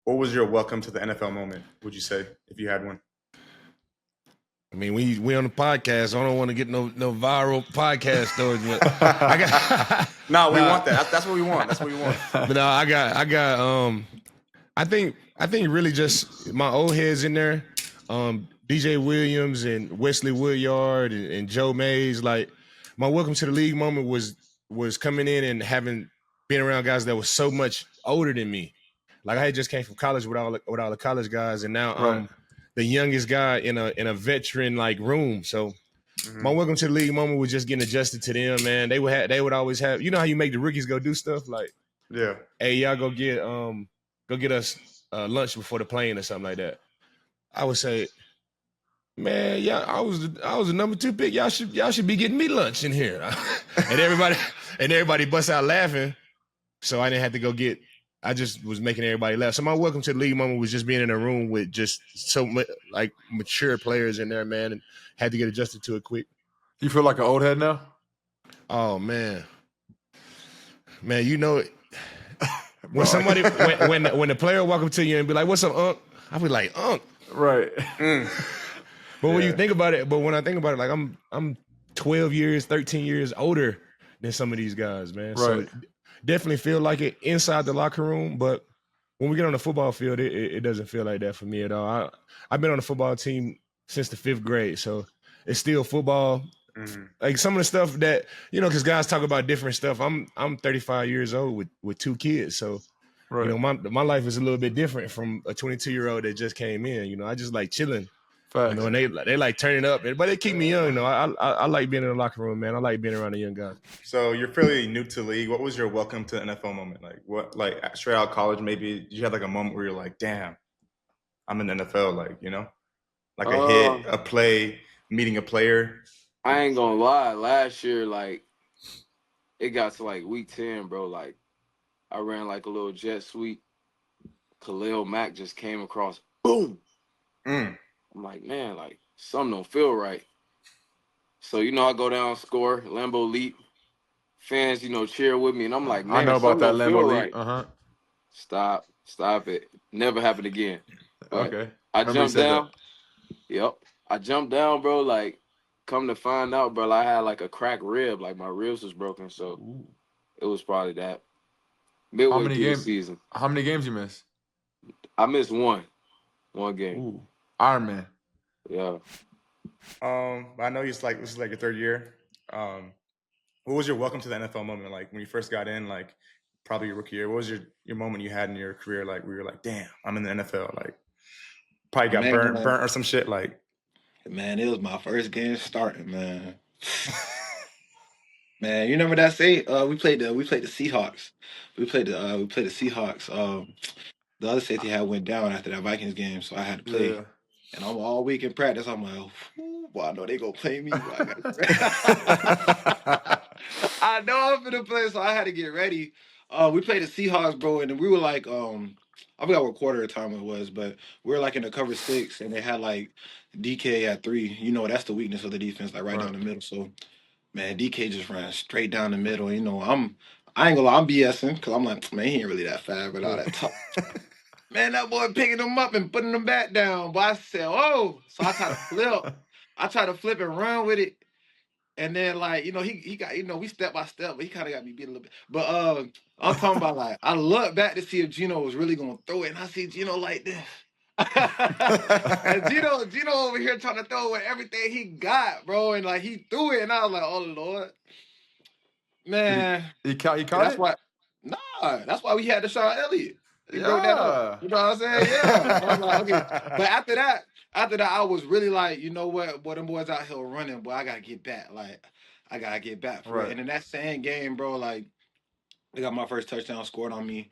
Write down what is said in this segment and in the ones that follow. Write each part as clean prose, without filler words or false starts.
What was your welcome to the NFL moment, would you say, if you had one? I mean, we on the podcast. I don't want to get no viral podcast stories, but I got No, we want that. That's what we want. That's what we want. but no, I got I think really just my old heads in there. DJ Williams and Wesley Woodyard and Joe Mays. Like my welcome to the league moment was coming in and having been around guys that was so much older than me. Like I had just came from college with all the college guys, and now I'm the youngest guy in a veteran like room. So my welcome to the league moment was just getting adjusted to them, man. They would always have, you know how you make the rookies go do stuff like, Yeah. hey, y'all go get us lunch before the plane or something like that. I would say, man, yeah, I was the number 2 pick. Y'all should be getting me lunch in here. and everybody busts out laughing. So I didn't have to go get. I just was making everybody laugh. So my welcome to the league moment was just being in a room with just so much like mature players in there, man, and had to get adjusted to it quick. You feel like an old head now? Oh man, you know it. When somebody when the player walk up to you and be like, "What's up, Unc?" I'll be like, "Unc." Right. But when you think about it, when I think about it, like I'm 12 years, 13 years older than some of these guys, man. Right. So definitely feel like it inside the locker room, but when we get on the football field, it doesn't feel like that for me at all. I've been on the football team since the 5th grade, so it's still football. Like some of the stuff that, because guys talk about different stuff. I'm 35 years old with 2 kids, so my life is a little bit different from a 22-year-old that just came in. I just like chilling. Facts. And they like turning up, but they keep me young. I like being in the locker room, man. I like being around the young guys. So you're fairly new to the league. What was your welcome to NFL moment? Like what? Like straight out of college, maybe did you have like a moment where you're like, "Damn, I'm in the NFL." Like a hit, a play, meeting a player. I ain't gonna lie. Last year, like it got to like week 10, bro. Like I ran like a little jet sweep. Khalil Mack just came across. Boom. I'm like, man, like something don't feel right. So I go down, score, Lambeau leap. Fans, cheer with me, and I'm like, man, I know about that Lambeau leap. Right. Stop it. Never happened again. But okay. I jumped down. Yep. I jumped down, bro. Like, come to find out, bro, I had like a cracked rib. Like my ribs was broken, so it was probably that. Midway through the season. How many games you missed? I missed one game. Ooh. Iron Man. Yeah. I know this is like your 3rd year. What was your welcome to the NFL moment? Like when you first got in, like probably your rookie year. What was your moment you had in your career? Like where you're like, "Damn, I'm in the NFL." Like probably got burnt or some shit. Like, man, it was my first game starting, man. Man, you remember that say? We played the Seahawks. We played the Seahawks. The other safety had went down after that Vikings game, so I had to play. Yeah. And I'm all week in practice. I'm like, boy, I know they gonna play me. I know I'm gonna play, so I had to get ready. We played the Seahawks, bro, and we were like, I forgot what quarter of time it was, but we were like in the cover 6, and they had like DK at 3. That's the weakness of the defense, like right down the middle. So, man, DK just ran straight down the middle. I ain't gonna lie, I'm BSing because I'm like, man, he ain't really that fast, but all that talk. Man, that boy picking him up and putting him back down. But I said, oh. So I try to flip. And run with it. And then, like, he got, we step by step, but he kind of got me beat a little bit. But I'm talking about, like, I look back to see if Gino was really going to throw it. And I see Gino like this. And Gino over here trying to throw it with everything he got, bro. And, like, he threw it. And I was like, oh, Lord. Man. He caught it? That's why we had Deshaun Elliott. He broke that up. You know what I'm saying? Yeah. I was like, okay. But after that, I was really like, you know what? Boy, them boys out here running, boy, I got to get back. Like, I got to get back for it. And in that same game, bro, like, they got my first touchdown scored on me.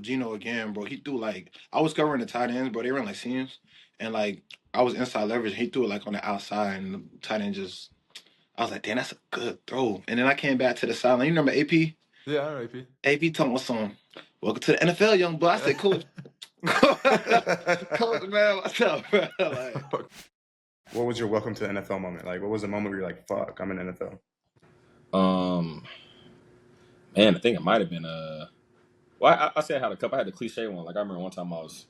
Gino again, bro, he threw, like, I was covering the tight ends, bro. They ran, like, seams. And, like, I was inside leverage. He threw it, like, on the outside, and the tight end just, I was like, damn, that's a good throw. And then I came back to the sideline. You remember AP? Yeah, I know AP. AP told me something. Welcome to the NFL, young boy. I said, Coach, man, what's up, bro? Like, what was your welcome to the NFL moment? Like, what was the moment where you're like, fuck, I'm in the NFL? Man, I think it might have been Well, I said I had a couple. I had the cliche one. Like I remember one time I was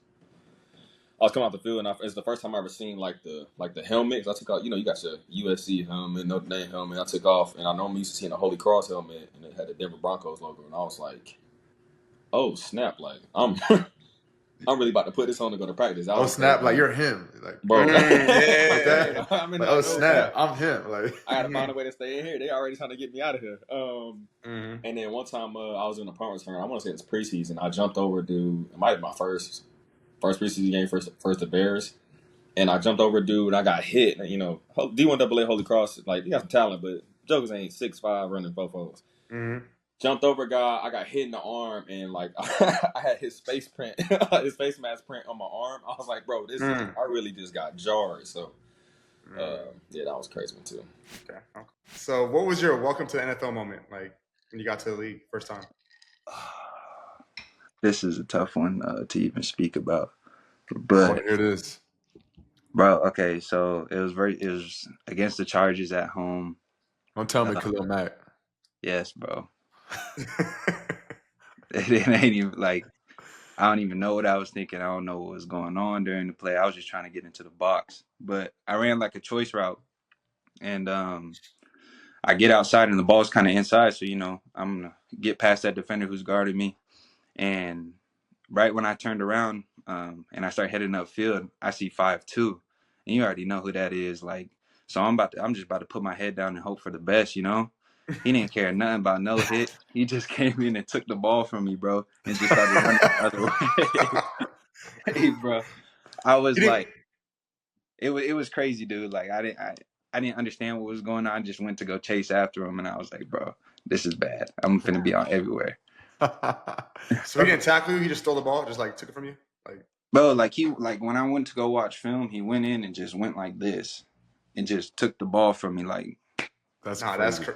coming off the field, and it's the first time I ever seen like the helmets. I took out, you got your USC helmet, Notre Dame helmet. I took off, and I normally used to seeing a Holy Cross helmet, and it had the Denver Broncos logo, and I was like, oh snap! Like I'm I'm really about to put this on to go to practice. I Oh was crazy, snap! Like you're him. Like bro. like Yeah. that. I'm in Like like, oh oh snap! snap! I'm him. Like I gotta find a way to stay in here. They already trying to get me out of here. Mm-hmm. And then one time I was in a punt return. I want to say it's preseason. I jumped over a dude. It might have been my first preseason game, first the Bears. And I jumped over a dude. And I got hit. D1AA Holy Cross. Like he got some talent, but jokers ain't 6'5" running fofos. Mm-hmm. Jumped over a guy. I got hit in the arm, and like I had his face print, his face mask print on my arm. I was like, bro, this is. I really just got jarred. So. Yeah, that was a crazy one too. Okay. So, what was your welcome to the NFL moment like when you got to the league first time? This is a tough one to even speak about. I want But to hear this. bro, okay, so it was against the Chargers at home. Don't tell me Khalil Mack. Yes, bro. It ain't even like I don't even know what I was thinking. I don't know what was going on during the play. I was just trying to get into the box. But I ran like a choice route, and I get outside and the ball's kind of inside. So I'm gonna get past that defender who's guarding me. And right when I turned around and I start heading upfield, I see 5'2", and you already know who that is. Like, so I'm just about to put my head down and hope for the best. He didn't care nothing about no hit. He just came in and took the ball from me, bro, and just started running the other way. Hey, bro, I was like, it was crazy, dude. Like, I didn't understand what was going on. I just went to go chase after him, and I was like, bro, this is bad. I'm finna be out everywhere. So he didn't tackle you. He just stole the ball, just like took it from you. Like, bro, like when I went to go watch film, he went in and just went like this, and just took the ball from me. Like, that's actually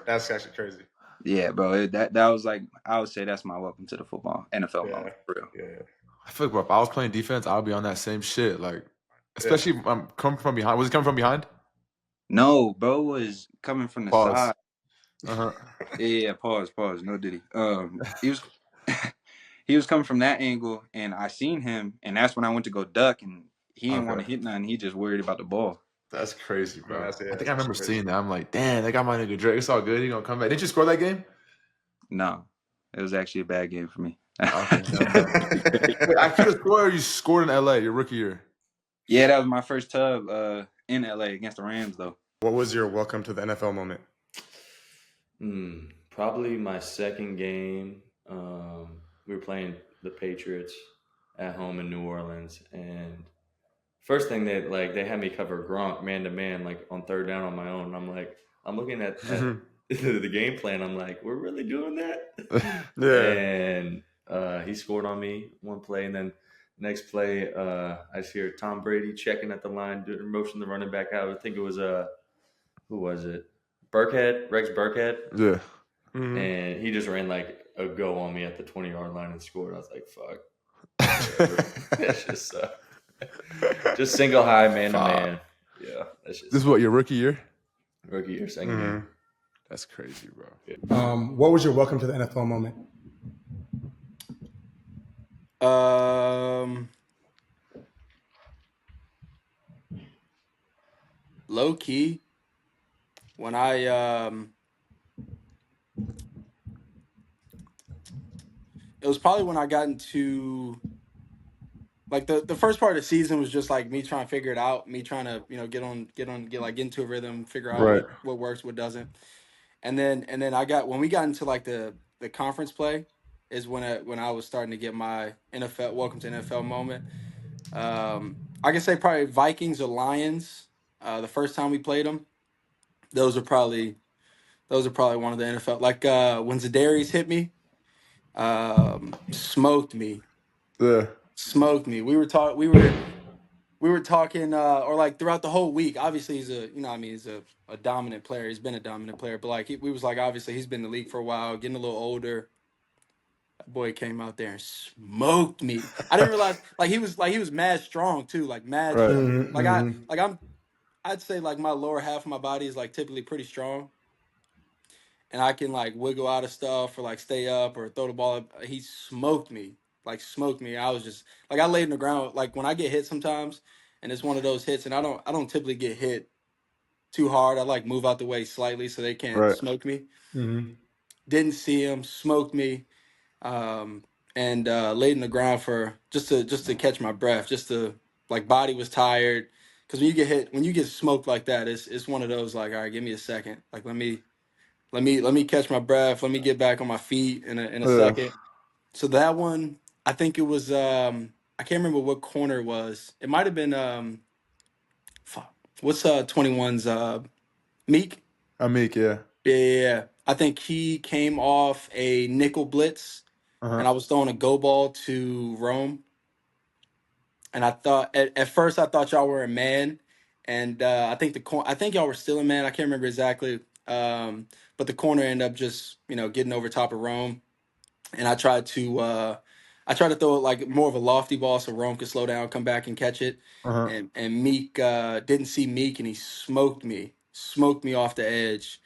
crazy. Yeah, bro. That was like, I would say that's my welcome to the NFL moment, for real. Yeah. I feel like, bro, if I was playing defense, I would be on that same shit. Like, especially if I'm coming from behind. Was he coming from behind? No, bro was coming from the side. Uh-huh. Yeah, pause. No diddy. He was he was coming from that angle, and I seen him, and that's when I went to go duck, and he didn't want to hit nothing. He just worried about the ball. That's crazy, bro. Yeah, I think I remember seeing that. I'm like, damn, they got my nigga Drake. It's all good. He gonna come back. Didn't you score that game? No, it was actually a bad game for me. Okay. Wait, I could have scored. You scored in LA your rookie year. Yeah, that was my first tub in LA against the Rams, though. What was your welcome to the NFL moment? Probably my second game. We were playing the Patriots at home in New Orleans, and first thing they had me cover Gronk man to man, like on third down on my own. I'm looking at the game plan. I'm like, we're really doing that? Yeah. And he scored on me one play, and then next play, I just hear Tom Brady checking at the line, doing motion the running back out. I think it was who was it? Rex Burkhead. Yeah. Mm-hmm. And he just ran like a go on me at the 20-yard line and scored. I was like, fuck. That's just just single high man to man. Yeah. That's just this is what, your rookie year? Rookie year, second game. That's crazy, bro. Yeah. What was your welcome to the NFL moment? Low key, when I it was probably when I got into like the first part of the season was just like me trying to figure it out, me trying to get into a rhythm, figure out what works, what doesn't, and then when we got into like the conference play is when I was starting to get my NFL welcome to NFL moment. I can say probably Vikings or Lions. The first time we played them, those are probably one of the NFL. Like when Zadarius hit me, smoked me. Yeah. Smoked me. We were talking, or like throughout the whole week. Obviously, he's he's a dominant player. He's been a dominant player, but like we was like, obviously, he's been in the league for a while, getting a little older. That boy came out there and smoked me. I didn't realize he was mad strong too, like mad. Strong. I'd say like my lower half of my body is like typically pretty strong. and I can like wiggle out of stuff or like stay up or throw the ball up. He smoked me, like smoked me. I was just like I laid in the ground. Like when I get hit sometimes, and it's one of those hits, and I don't typically get hit too hard. I like move out the way slightly so they can't Right. smoke me. Mm-hmm. Didn't see him, smoked me, and laid in the ground for just to catch my breath, just to like body was tired. Because when you get smoked like that, it's one of those like, all right, give me a second, like let me catch my breath, let me get back on my feet in a Yeah. second. So that one, I think it was I can't remember what corner it was. It might have been fuck, what's 21's Meek. Amik, yeah. Yeah. I think he came off a nickel blitz, Uh-huh. and I was throwing a go ball to Rome. And I thought at first I thought y'all were a man, and I think y'all were still a man. I can't remember exactly, but the corner ended up just getting over top of Rome, and I tried to throw it like more of a lofty ball so Rome could slow down, come back and catch it, Uh-huh. and Meek didn't see Meek, and he smoked me off the edge.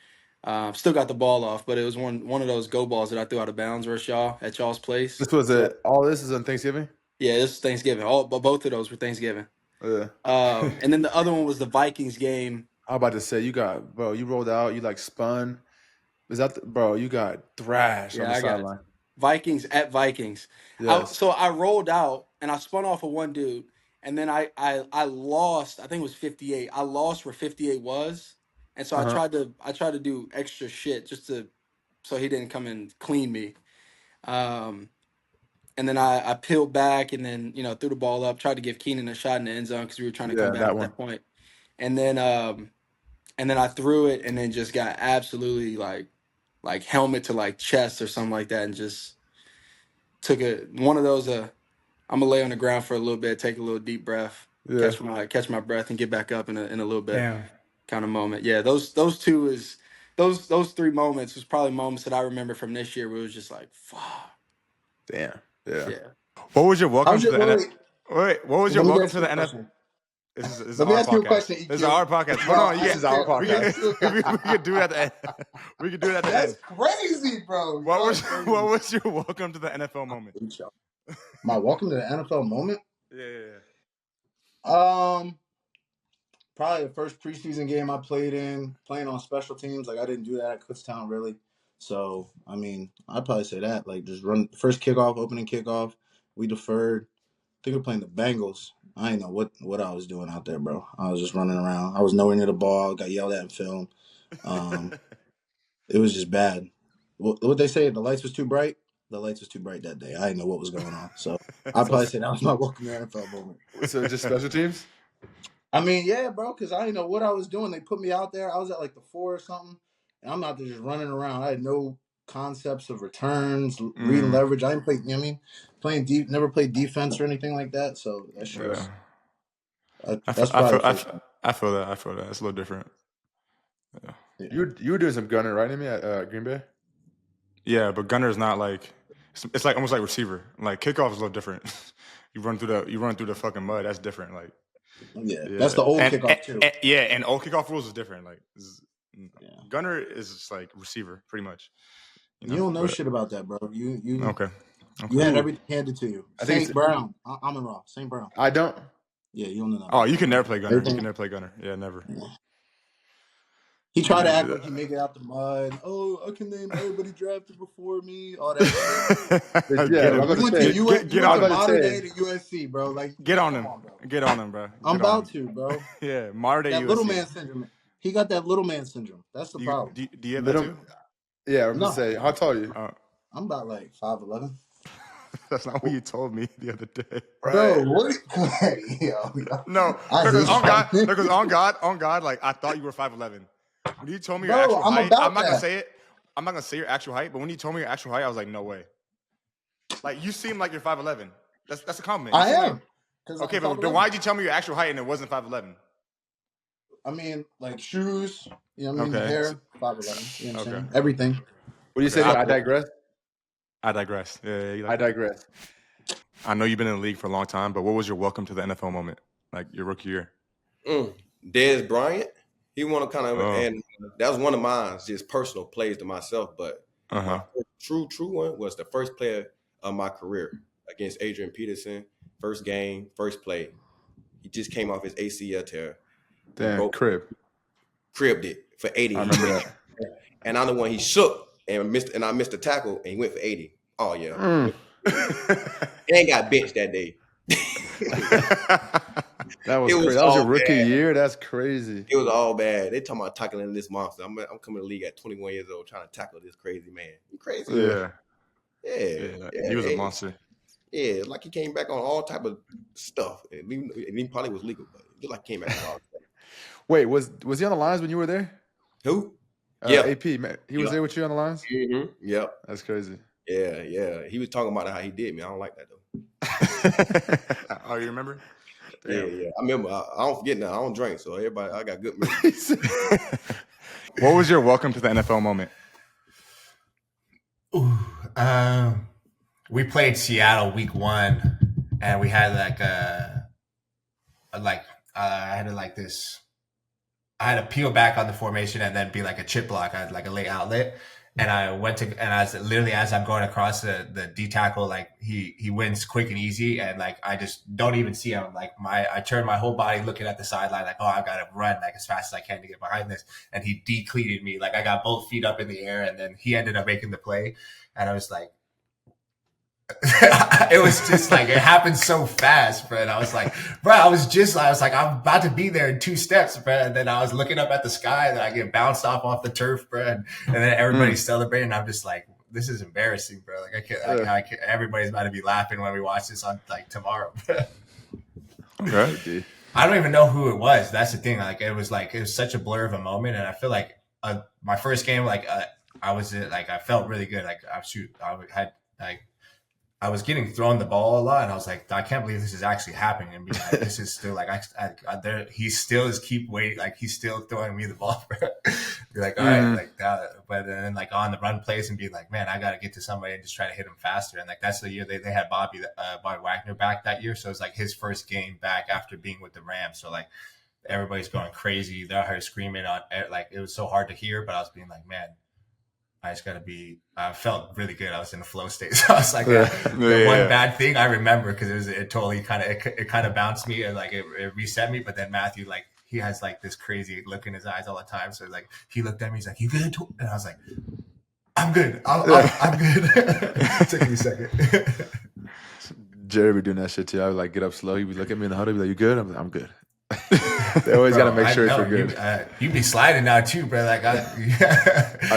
Still got the ball off, but it was one of those go balls that I threw out of bounds versus y'all at y'all's place. This was So it. All this is on Thanksgiving? yeah, this is Thanksgiving. But both of those were Thanksgiving. Yeah. And then the other one was the Vikings game. I'm about to say, you rolled out, you like spun. Is that, bro, you got thrashed on Yeah, the I got sideline. Vikings at Vikings. Yes. So I rolled out and I spun off of one dude, and then I lost. I think it was 58. I lost where 58 was, and so I Uh-huh. tried to do extra shit so he didn't come and clean me. Um, and then I peeled back and then threw the ball up, tried to give Keenan a shot in the end zone because we were trying to come Yeah, back that at one. that point. And then I threw it and then just got absolutely like helmet to like chest or something like that, and just took one of those. I'm gonna lay on the ground for a little bit, take a little deep breath, Yeah. catch my breath, and get back up in a little bit Damn. kind of moment. Yeah, those two is those three moments was probably moments that I remember from this year where it was just like fuck. Damn. Yeah. Yeah. What was your welcome How's to your the wait? Wait, what was your Let me welcome ask to you the a NFL? question. This is Let me our ask you a podcast. question, This is EQ. our podcast. Hold No, on, This is our let me podcast. ask you. we could do it at the end. We could do it at the That's end. crazy, bro. What Y'all was crazy. what was your welcome to the NFL moment? My welcome to the NFL moment. Yeah. Probably the first preseason game I played in, playing on special teams. Like I didn't do that at Kutztown really. So I mean, I'd probably say that. Like just run first kickoff, opening kickoff. We deferred. I think we're playing the Bengals. I didn't know what I was doing out there, bro. I was just running around. I was nowhere near the ball. Got yelled at in film. It was just bad. What they say? The lights was too bright. The lights was too bright that day. I didn't know what was going on. So I'd So probably say that was my welcome to NFL moment. So just special teams? I mean, yeah, bro, because I didn't know what I was doing. They put me out there. I was at like the 4 or something, and I'm out there just running around. I had no concepts of returns, reading leverage. I didn't play. You know what I mean, playing deep, never played defense or anything like that. So that shit yeah. was. That's probably the first. I feel that. I feel that. It's a little different. Yeah. Yeah. You were doing some gunner, right, Amy, at Green Bay? Yeah, but gunner is not like it's like almost like receiver. Like kickoff is a little different. you run through the fucking mud. That's different. Like Yeah, yeah, that's the old kickoff too. and old kickoff rules is different. Like Yeah. gunner is just like receiver, pretty much. You don't know but, shit about that, bro. You okay. you had Ooh. everything handed to you. I think St. Brown. Amon-Ra. St. Brown. I don't. Yeah, you don't know Oh, nothing. you can never play gunner. You Everything. can never play gunner. Yeah, never. Yeah. He You can tried to never act do like he make it out the mud. Oh, I can name everybody drafted before me. All that shit. Get Yeah, I'm him. about You to went say. to Get, US. get, You get went on to him. modern day to USC, bro. Like, Get on come him. on, bro. Get on him, bro. I'm Get on him. about to, bro. Yeah, modern day That little USC. man syndrome. He got that little man syndrome. That's the problem. Do you have that Little, too? yeah, I'm gonna No, say. How tall are you? I'm about like 5'11". That's not what you told me the other day. Bro, Right. what? yo. No, I because hate on God, like I thought you were 5'11". When you told me your Bro, actual I'm height, I'm about not gonna that. say it. I'm not gonna say your actual height, but when you told me your actual height, I was like, no way. Like you seem like you're 5'11". That's a compliment. You I seem am. like, Because okay, I'm but 5'11". why did you tell me your actual height and it wasn't 5'11"? I mean, like shoes, you know what I mean? The Okay. hair, 5'11". You know what I'm Okay. saying? Everything. What do you say? Okay. I digress. I digress. Yeah, you I like that? digress. I know you've been in the league for a long time, but what was your welcome to the NFL moment? Like your rookie year? Dez Bryant. He wanted kind of, Oh. and that was one of mine, just personal plays to myself. But my first true one was the first play of my career against Adrian Peterson. First game, first play. He just came off his ACL tear. Damn, Cribbed it for 80. I remember that. And I'm the one he shook and I missed the tackle and he went for 80. Oh yeah. He ain't got benched that day. That was It was crazy. That was your all rookie bad. year. That's crazy. It was all bad. They talking about tackling this monster. I'm coming to the league at 21 years old trying to tackle this crazy man. You crazy? Yeah. Yeah. He was a monster. Yeah, like he came back on all type of stuff. And he probably was legal, but it looked like he came back on all stuff. Wait, was he on the lines when you were there? Who? Yeah, AP. Man, he was there with you on the lines. Mm-hmm. Yep. That's crazy. Yeah. He was talking about how he did me. I don't like that though. Oh, you remember? Yeah. I remember. I don't forget now. I don't drink, so everybody, I got good memories. What was your welcome to the NFL moment? Ooh, we played Seattle week 1, and we had I had to peel back on the formation and then be like a chip block. I had like a late outlet, and I went to, and I was literally, as I'm going across the D tackle, like he wins quick and easy, and like I just don't even see him. Like I turn my whole body looking at the sideline, like, oh, I gotta run like as fast as I can to get behind this, and he decleated me. Like I got both feet up in the air, and then he ended up making the play, and I was like. It was just like it happened so fast, bro. And I was like, I was like, I'm about to be there in 2 steps, bro. And then I was looking up at the sky, and I get bounced off the turf, bro. And then everybody's celebrating. I'm just like, this is embarrassing, bro. Like I can't. Everybody's about to be laughing when we watch this on like tomorrow, bro. Okay. I don't even know who it was. That's the thing. Like it was such a blur of a moment, and I feel like my first game, I felt really good. Like I was getting thrown the ball a lot, and I was like, I can't believe this is actually happening. And being like, this is still like, he still is keep waiting, like he's still throwing me the ball. Be like, all right, like that. But then like on the run plays and be like, man, I got to get to somebody and just try to hit him faster. And like that's the year they had Bobby Wagner back that year, so it's like his first game back after being with the Rams. So like everybody's going crazy. They're out here screaming on, like it was so hard to hear, but I was being like, man. I just gotta be. I felt really good. I was in a flow state, so I was like, the one bad thing I remember because it totally kind of bounced me and like it reset me. But then Matthew, like he has like this crazy look in his eyes all the time. So like he looked at me, he's like, "You good?" And I was like, "I'm good. I'm good." It took me a second. Jerry be doing that shit too. I would like get up slow. He would look at me in the huddle, be like, "You good?" I'm like, "I'm good." They always got to make sure you're good. You be sliding now too, bro. Like you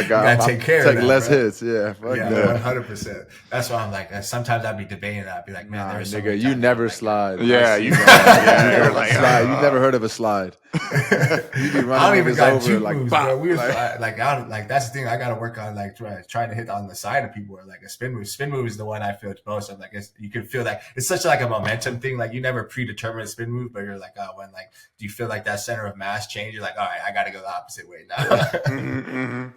gotta take care of that, less bro. hits. Yeah, 100%. That's why I'm like. Sometimes I'd be debating that. I'd be like, man, nah, there's nigga, you never slide. Yeah, you slide. You never heard of a slide. You be running I don't even got juke like, moves, bro. We like that's the thing I got to work on. Like trying to hit on the side of people, or like a spin move. Spin move is the one I feel most of. Like you can feel like it's such like a momentum thing. Like you never predetermine a spin move, but you're like, when like do you feel like that center of mass change? You're like, all right, I got to go the opposite way now.